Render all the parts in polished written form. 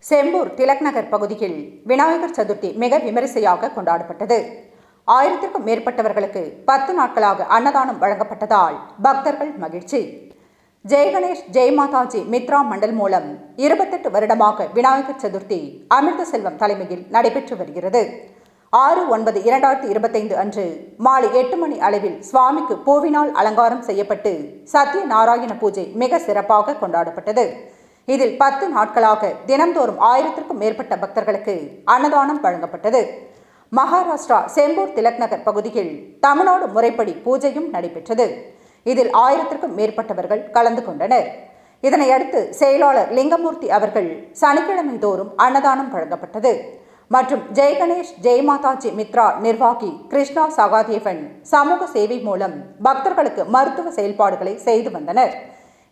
செம்பூர் திலக் நகர் பகுதியில் விநாயகர் சதுர்த்தி மிக விமரிசையாக கொண்டாடப்பட்டது. 1000க்கும் மேற்பட்டவர்களுக்கு 10 நாட்களாக அன்னதானம் வழங்கப்பட்டதால் பக்தர்கள் மகிழ்ச்சி. ஜெய் கணேஷ் ஜெய் மாதாஜி மித்ரா மண்டல் மூலம் 28 வருடமாக விநாயகர் சதுர்த்தி அமிர்த செல்வம் தலைமையில் நடைபெற்று வருகிறது. 6/9/2025 அன்று மாலை 8 மணி அளவில் சுவாமிக்கு பூவினால் அலங்காரம் செய்யப்பட்டு சத்ய நாராயண பூஜை மிக சிறப்பாக கொண்டாடப்பட்டது. இதில் 10 நாட்களாக தினம்தோறும் 1000க்கும் மேற்பட்ட பக்தர்களுக்கு அன்னதானம் வழங்கப்பட்டது. மகாராஷ்டிரா செம்பூர் திலக் நகர் பகுதியில் தமிழ்நாடு முறைப்படி பூஜையும் நடைபெற்றது. இதில் 1000க்கும் மேற்பட்டவர்கள் கலந்து கொண்டனர். இதனையடுத்து செயலாளர் லிங்கமூர்த்தி அவர்கள் சனிக்கிழமை தோறும் அன்னதானம் வழங்கப்பட்டது. மற்றும் ஜெய் கணேஷ் ஜெய் மாதாஜி மித்ரா நிர்வாகி கிருஷ்ணா சகாதேவன் சமூக சேவை மூலம் பக்தர்களுக்கு மருத்துவ செயல்பாடுகளை செய்து வந்தனர்.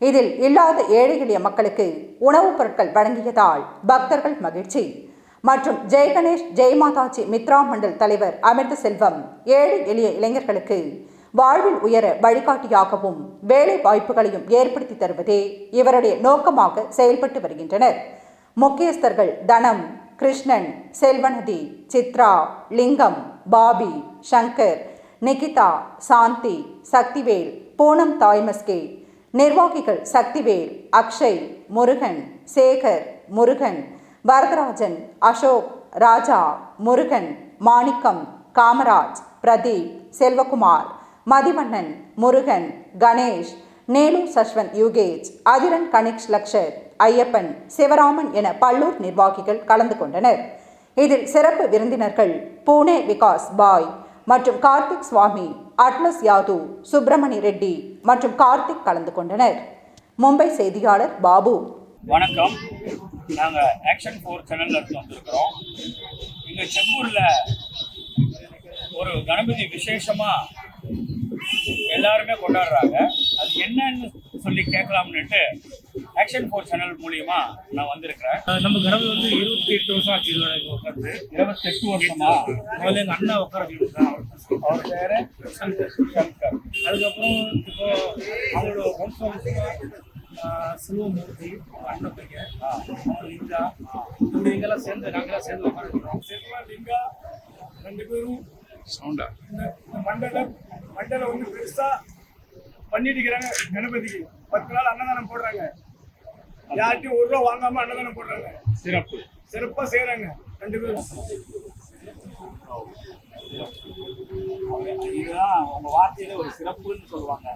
இதில் இல்லாத ஏழை எளிய மக்களுக்கு உணவுப் பொருட்கள் வழங்கியதால் பக்தர்கள் மகிழ்ச்சி. மற்றும் ஜெய் கணேஷ் ஜெய் மாதாஜி மித்ரா மண்டல் தலைவர் அமிர்த செல்வம் ஏழை எளிய இளைஞர்களுக்கு வாழ்வில் உயர வழிகாட்டியாகவும் வேலை வாய்ப்புகளையும் ஏற்படுத்தி தருவதே இவருடைய நோக்கமாக செயல்பட்டு வருகின்றனர். முக்கியஸ்தர்கள் தனம், கிருஷ்ணன், செல்வநதி, சித்ரா, லிங்கம், பாபி, சங்கர், நிகிதா, சாந்தி, சக்திவேல், பூனம் தாய்மஸ்கே. நிர்வாகிகள் சக்திவேல், அக்ஷய், முருகன், சேகர், முருகன், வரதராஜன், அசோக், ராஜா, முருகன், மாணிக்கம், காமராஜ், பிரதீப், செல்வகுமார், மதிவண்ணன், முருகன், கணேஷ், நேலு சஷ்வந்த் யுகேஜ், அதிரன் கணேஷ் லக்ஷர், ஐயப்பன், சிவராமன் என பல்லூர் நிர்வாகிகள் கலந்து கொண்டனர். இதில் சிறப்பு விருந்தினர்கள் பூனே விகாஸ் பாய் மற்றும் கார்த்திக் சுவாமி, அட்லஸ் யாதவ், சுப்பிரமணி ரெட்டி மற்றும் கார்த்திக் கலந்து கொண்டனர். மும்பை செய்தியாளர் பாபு. வணக்கம். நாங்கள் ஆக்ஷன் 4 சேனல்ல இருந்து வந்திருக்கிறோம். இங்கே செம்பூரில் ஒரு கணபதி விசேஷமா எல்லாருமே கொண்டாடுறாங்க. அது என்னன்னு சொல்லி கேட்கலாம்னுட்டு ஆக்ஷன் 4 சேனல் மூலியமா நான் வந்திருக்கிறேன். நம்ம கணபதி வந்து 28 வருஷம் ஆச்சு உட்காந்து. 28 வருஷமா முதல்ல எங்கள் அண்ணா உட்கார வச்சுருக்காங்க. அவர் பேர் சங்கர். அதுக்கப்புறம் இப்போ அவங்களோட வம்சம் சிவமூர்த்தி, அண்ணன் பையன், லிங்கா, இவங்கெல்லாம் சேர்ந்து நாங்களாம் சேர்ந்து உட்காந்துருக்கோம். சிவா, லிங்கா 2 பேரும் சவுண்டா இந்த மண்டலம் வந்து பெருசா பண்ணிட்டு இருக்கிறாங்க. கணபதிக்கு 10 நாள் அன்னதானம் போடுறாங்க. யார்ட்டையும் 1 ரூபா வாங்காம அன்னதானம் போடுறாங்க. சிறப்பா செய்யறாங்க 2 பேரும். இதுதான் உங்க வார்த்தையில ஒரு சிறப்புன்னு சொல்லுவாங்க.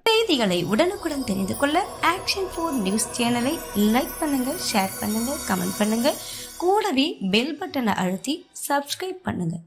செய்திகளை உடனுக்குடன் தெரிந்து கொள்ள ஆக்ஷன் 4 நியூஸ் சேனலை லைக் பண்ணுங்க, ஷேர் பண்ணுங்க, கமெண்ட் பண்ணுங்க. கூடவே பெல் பட்டனை அழுத்தி சப்ஸ்கிரைப் பண்ணுங்க.